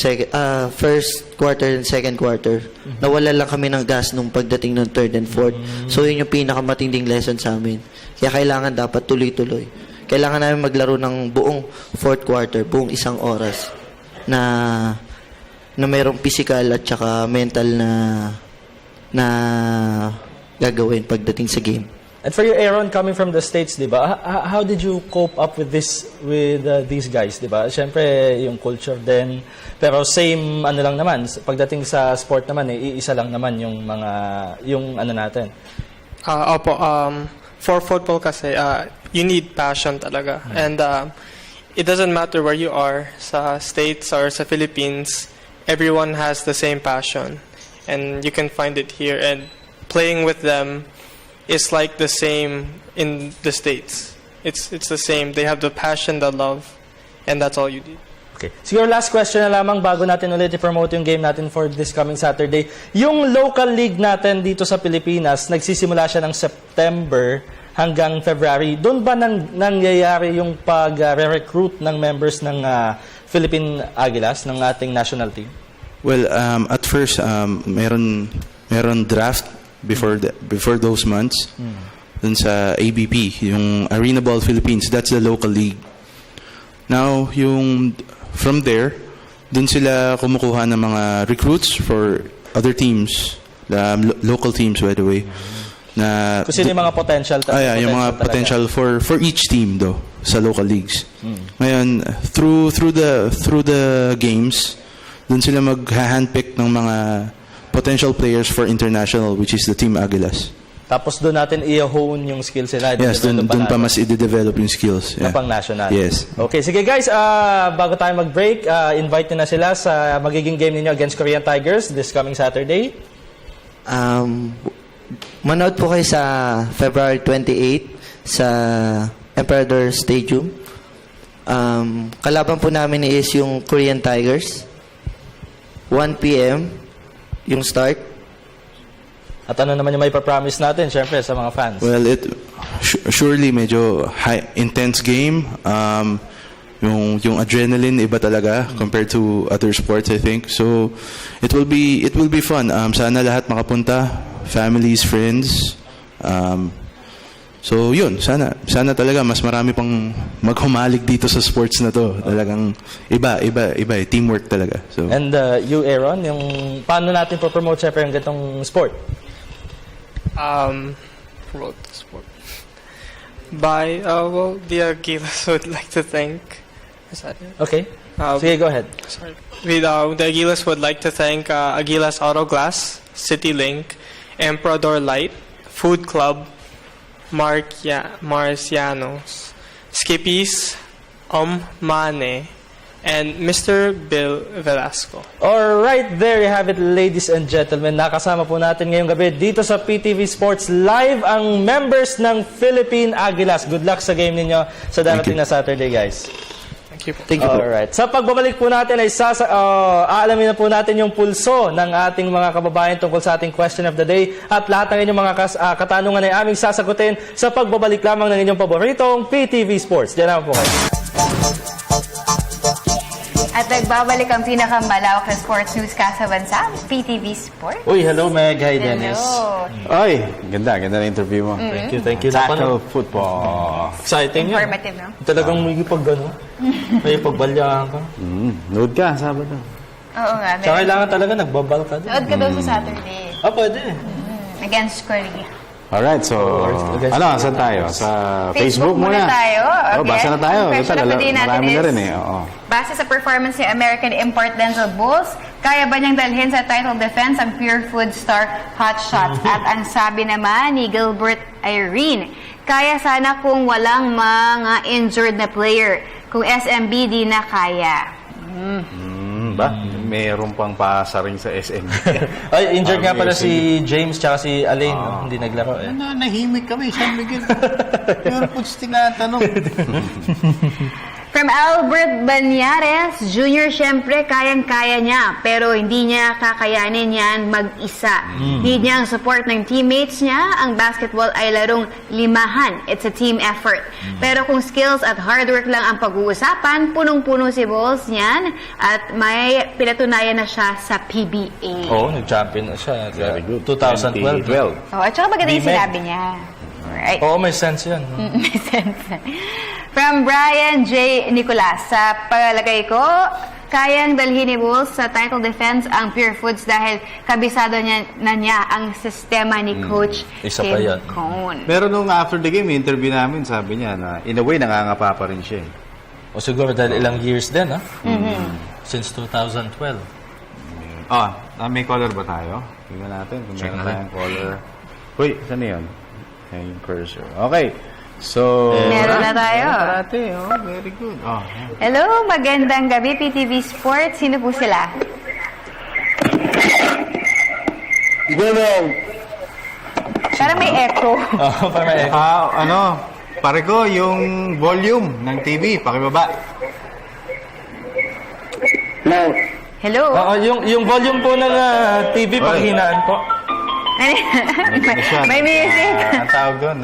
second quarter. Nawala lang kami ng gas nung pagdating ng third and fourth. So yun yung pinakamatinding lesson sa amin. Kaya kailangan dapat tuloy-tuloy. Kailangan namin maglaro ng buong fourth quarter, buong isang oras na mayroong physical at saka mental na gagawin pagdating sa game. And for you, Aaron, coming from the States, di ba? How did you cope up with these guys, di ba? Siyempre, yung culture din. Pero same, ano lang naman, pagdating sa sport naman, iisa lang naman yung ano natin. For football kasi, you need passion talaga. And it doesn't matter where you are, sa States or sa Philippines, everyone has the same passion. And you can find it here. And playing with them, it's like the same in the States. It's the same. They have the passion, the love, and that's all you need. Okay. Siguro last question na lamang bago natin ulit i-promote yung game natin for this coming Saturday. Yung local league natin dito sa Pilipinas, nagsisimula siya ng September hanggang February. Doon ba nangyayari yung pag-recruit ng members ng Philippine Aguilas, ng ating national team? Well, at first, meron draft before those months dun sa ABP, yung Arena Ball Philippines, that's the local league. Now, from there, dun sila kumukuha ng mga recruits for other teams, local teams by the way. Na kasi yung mga potential yung mga potential for each team though sa local leagues. Ngayon, through the games, dun sila mag-handpick ng mga potential players for international, which is the Team Aguilas. Tapos doon natin i-hone yung skills nila. Yes, doon pa mas i-develop yung skills. Na pang national. Yes. Okay, sige guys, bago tayo mag-break, invite nyo na sila sa magiging game ninyo against Korean Tigers this coming Saturday. Manood po kayo sa February 28 sa Emperador Stadium. Kalaban po namin is yung Korean Tigers. 1 p.m. yung start. At ano naman yung may pa-promise natin, syempre, sa mga fans? Well, surely medyo intense game. Yung adrenaline iba talaga compared to other sports, I think. So it will be fun. Sana lahat makapunta, families, friends. So yun, sana talaga mas marami pang maghumalig dito sa sports na to. Talagang iba, teamwork talaga. So and you, Aaron, yung paano natin po-promote syempre yung ganitong sport? Promote the sport. Bye. Well, the Aguilas would like to thank. Is that it? Okay. Sige, go ahead. Sorry. The Aguilas would like to thank Aguilas Auto Glass, CityLink, Emperador Light, Food Club, Marcianos, Skippies, Mane, and Mr. Bill Velasco. Alright, there you have it, ladies and gentlemen. Nakasama po natin ngayong gabi dito sa PTV Sports Live ang members ng Philippine Aguilas. Good luck sa game ninyo sa darating na Saturday, guys. Thank you po. Alright. Sa pagbabalik po natin ay aalamin na po natin yung pulso ng ating mga kababayan tungkol sa ating question of the day at lahat ng inyong mga katanungan ay aming sasagutin sa pagbabalik lamang ng inyong paboritong PTV Sports. Diyan naman po kayo. At nagbabalik ang pinakamalawak na sports newscast sa bansa, PTV Sports. Uy, hello Meg. Hi, Dennis. Hello. Ay, ganda na interview mo. Thank you. Tackle football. Exciting yan. Informative, no? Talagang may pag-gano. May pagbalyahan ka. Nood ka, Sabado. Oo nga. Tsaka kailangan talaga nagbabal ka din. Nood ka daw sa Saturday. Pwede. Against Korea. Alright, so, saan tayo? Sa Facebook muna. tayo. Okay. Basa na tayo. Ang question of the day natin Marami na is, rin eh. Oo. base sa performance ni American import Denzel Bulls, kaya ba niyang dalhin sa title defense ang Pure Food star Hot Shots? At ang sabi naman ni Gilbert Irene, kaya sana kung walang mga injured na player. Kung SMB, di na kaya. Ba? Mayroon pang pasa rin sa SM. Ay, injured nga pala si James tsaka si Alain. No? Hindi naglaro eh. Nahimik kami, San Miguel. Pero puts tinatanong. From Albert Banyares Jr., syempre, kayang-kaya niya. Pero hindi niya kakayanin yan mag-isa. Need niya ang support ng teammates niya. Ang basketball ay larong limahan. It's a team effort. Pero kung skills at hard work lang ang pag-uusapan, punong-puno si Bulls niyan. At may pinatunayan na siya sa PBA. Oo, nag-champion na siya. Very good. 2012. At saka maganda yung sinabi niya. Alright. Oo, may sense yun. May sense. From Brian J. Nicolas, sa palagay ko, kayang dalhin ni Bulls sa title defense ang Pure Foods dahil kabisado niya ang sistema ni Coach Tim Cone. Pero nung after the game, interview namin, sabi niya na in a way, nangangapa pa rin siya. O siguro dahil ilang years din, ha? Since 2012. May color ba tayo? Tingnan natin kung meron tayong color. Uy, saan yun? Yung cursor. Okay. So, meron na tayo. Very good. Hello, magandang gabi, PTV Sports. Sino po sila? Parang may echo. Parang may echo. Pare ko, yung volume ng TV, pakibaba. Hello? Yung volume po ng TV, pakihinaan po. May music. Ang tawag doon,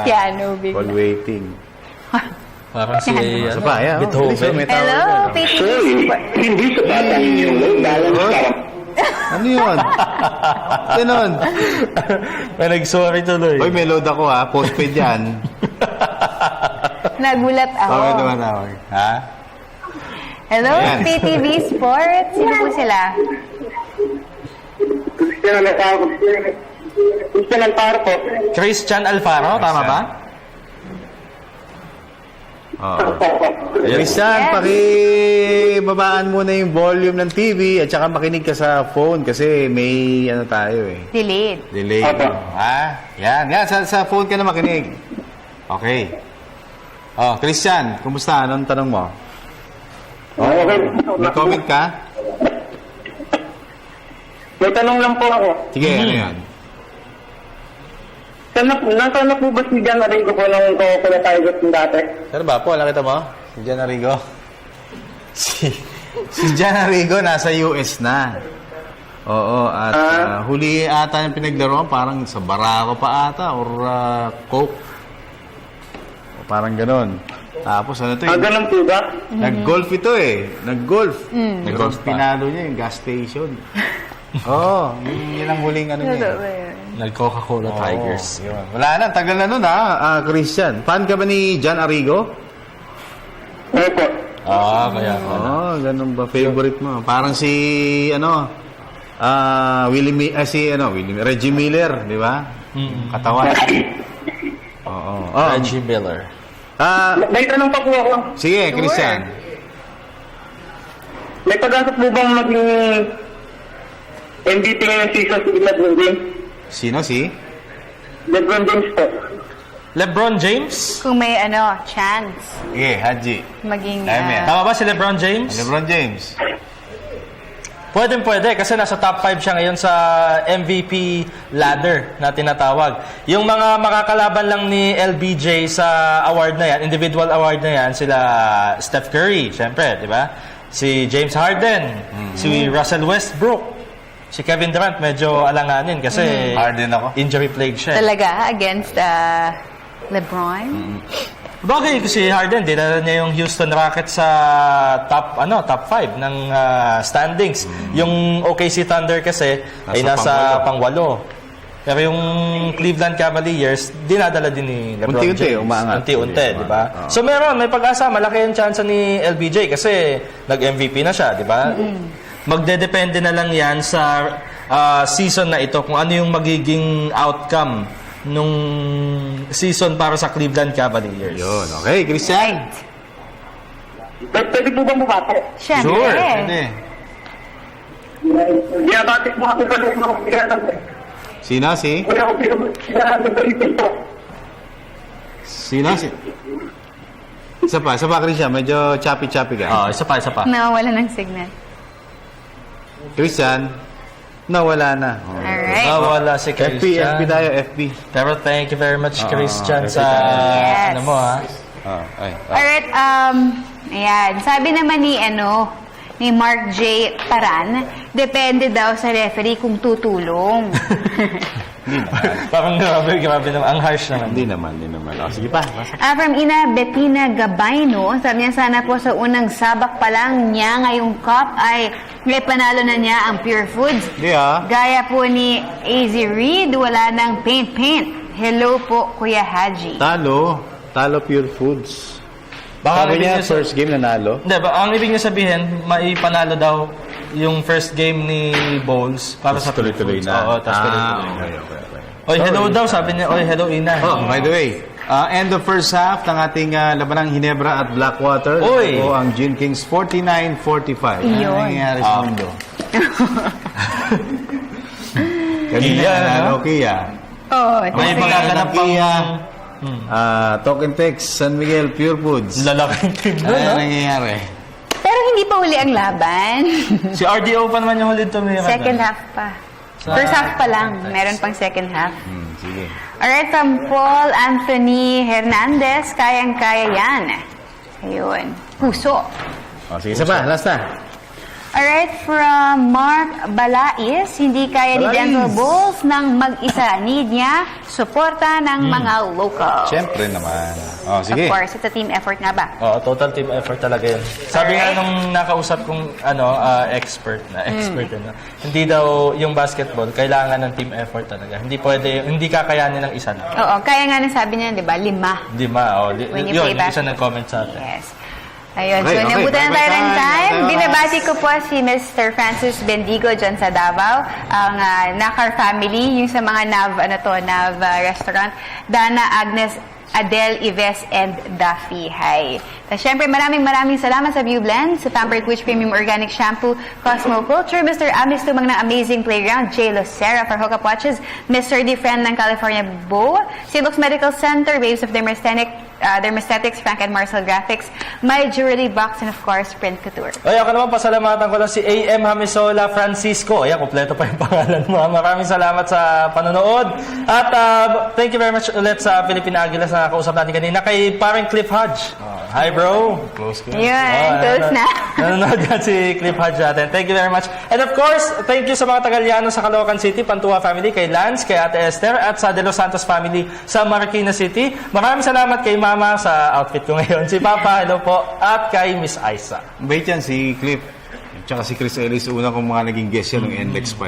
Piano, big. call waiting. Parang si Beethoven. Hello, PTV Sports. Hindi sa bata yung balance. Ano yun? Ganon. May nag-sorry tuloy. Uy, may load ako ha. Postpaid yan. Nagulat ako. Okay naman ako. Ha? Hello, Ayan. PTV Sports. Sino po sila? Christian Alfaro po. Christian Alfaro, tama ba? Christian, pakibabaan muna yung volume ng TV at saka makinig ka sa phone kasi may tayo eh. Delay. Ha? Yan. Sa phone ka na makinig. Okay. Christian, kumusta? Anong tanong mo? May comment ka? May tanong lang po ako. Sige, ano yan? Nasaan na po ba si Jan Arrigo po nung Coca-Cola Tigers ng dati? Saan ba po? Nakita mo? Si Jan Arrigo? Si Jan Arrigo nasa US na. Oo, at huli ata yung pinaglaruan, parang sa Barako pa ata or Coke. O, parang ganon. Tapos ano to eh? Ganun po ba? Nag-golf ito eh. Nag-golf. Nag-golf pa. Pinalo niya yung gas station. Yun ang huling ano niya. Nag-Coca-Cola Tigers. Yun. Wala na, tagal na nun ha, Christian. Fan ka ba ni Jan Arrigo? Opo. Kaya pala. Ganun ba? Favorite mo? Parang si, Reggie Miller, di ba? Katawan. Reggie Miller. May tanong pa po ako. Sige, Christian. May pag-asa po bang maging MVP ngayong season si LeBron James? Sino si? LeBron James po. LeBron James? Kung may chance Sige, Haji. maging Tama ba si LeBron James? LeBron James. Pwede kasi nasa top 5 siya ngayon sa MVP ladder na tinatawag. Yung mga makakalaban lang ni LBJ sa award na yan, individual award na yan, sila Steph Curry, syempre, di ba? Si James Harden, si Russell Westbrook, si Kevin Durant, medyo alanganin kasi Harden ako. injury plague siya. talaga against LeBron. Bagay kasi Harden, dinala niya yung Houston Rockets sa top 5 ng standings. Yung OKC Thunder kasi ay nasa pang-8. Pero yung Cleveland Cavaliers, dinadala din ni LeBron Unti-unti, James. umaangat. Unti-unti, di ba? So may pag-asa, malaki yung chance ni LBJ kasi nag-MVP na siya, di ba? Magdedepende na lang yan sa season na ito kung ano yung magiging outcome nung season para sa Cleveland Cavaliers. Yun, okay, Christian. Pwede po bang bumate? Siyempre. Sure, pwede. Binabati po ako sa mga pagkakataon. Sino si? Wala akong pinag-ibig po. Sino si? Isa pa, Christian. Medyo choppy-choppy ka. Isa pa. Nawawala ng signal. Christian, nawala na. Alright. Wala si Christian. FB tayo, FB. Pero thank you very much, Christian, sa Yes. ano mo, ha? Alright, ayan. Sabi naman ni Mark J. Paran, depende daw sa referee kung tutulong. Parang grabe naman. Ang harsh naman. Hindi naman. Sige pa. From Ina Bettina Gabayno, sabi niya sana po sa unang sabak pa lang niya ngayong cup ay may panalo na niya ang Pure Foods. Hindi Gaya po ni AZ Reed, wala nang paint. Hello po, Kuya Haji. Talo Pure Foods. Baka Sabi niya, first game nanalo. Hindi, ang ibig niya sabihin, maipanalo daw yung first game ni Bowles para sa tuloy-tuloy Foods. na. Oo, tapos tuloy-tuloy. Okay. Oy, hello daw, sabi niya. Oy, hello, Ina. By the way, end of first half ng ating labanang Ginebra at Blackwater. Oy! Ito ang Gin Kings 49-45. Ano Iyon. nangyayari sa mundo? Kanina, Kia. May magaganap pang... Talk and Text, San Miguel, Pure Foods. Lalaking team Ano no? nangyayari? Pero hindi pa uli ang laban. Si RDO pa naman yung huli tumira. Second half pa. First half pa lang. Meron pang second half. Sige. Alright, from Paul Anthony Hernandez, kayang-kaya yan. Ayun. Puso. Sige, isa pa. Last na. Alright, from Mark Balais, hindi kaya ni Denver Bulls ng mag-isa. Need niya suporta ng mga local. Siyempre naman. Sige. Of course, it's a team effort nga ba? Total team effort talaga yun. Sabi nga nung nakausap kong expert na, hindi daw yung basketball, kailangan ng team effort talaga. Hindi kakayanin ng isa lang. Oo, kaya nga sabi niya, di ba, 5. When you play Yung isa nag-comment sa atin. Yes. Ayun, Okay, so okay. nabutan na tayo ng time. Bye-bye. Binabati ko po si Mr. Francis Bendigo dyan sa Davao, ang Nakar family, yung sa mga Nav restaurant, Dana, Agnes, Adele, Ives, and Daffy. Hi. Siyempre, maraming salamat sa View Blend, sa Pampered Twitch Premium Organic Shampoo, Cosmo Culture, Mr. Amis Tumang ng Amazing Playground, J. Lucera for Hookup Watches, Mr. Defriend ng California Bow, Silux Medical Center, Waves of Dermesthetics, Frank and Marcel Graphics, My Jewelry Box, and of course, Print Couture. Ako naman, pasalamatan ko lang si A.M. Hamisola Francisco. Ayan, kompleto pa yung pangalan mo. Maraming salamat sa panonood. At thank you very much ulit sa Philippine Aguilas na nakausap natin kanina. Kay parang Cliff Hodge. Hi, bro. Close ka. Yun, close na. Nanonood yan si Cliff Hodge natin. Thank you very much. And of course, thank you sa mga Tagaliano sa Caloocan City, Pantua family, kay Lance, kay Ate Esther, at sa De Los Santos family sa Marikina City. Maraming salamat kay Mama sa outfit ko ngayon. Si Papa, hello po. At kay Miss Aisa. Bait yan si Cliff. Tsaka si Chris Ellis, una kong mga naging guest yan ng NLEX pa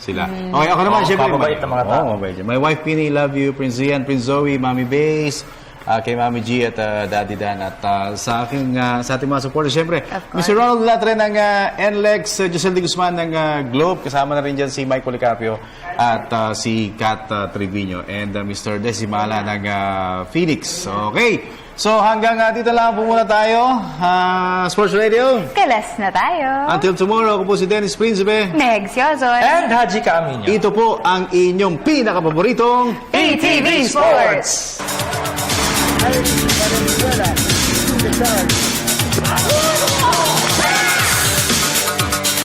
sila. Okay, ako naman, syempre. Mababait na mga tao. Mabait. My wife, Pini, love you. Prince Zian, Prince Zoe, Mami Base, kay Mami G at Daddy Dan at sa ating mga supporters. Siyempre, Mr. Ronald Latre ng NLEX, Giselle de Guzman ng Globe, kasama na rin dyan si Mike Policarpio at si Kat Trevino and Mr. Decimala ng Phoenix. Okay, so hanggang dito lang po muna tayo. Sports Radio. Kalas na tayo. Until tomorrow, ako po si Dennis Principe. Megs Yozon. And Haji Caaminio. Ito po ang inyong pinakapaboritong PTV Sports. Valenzuela,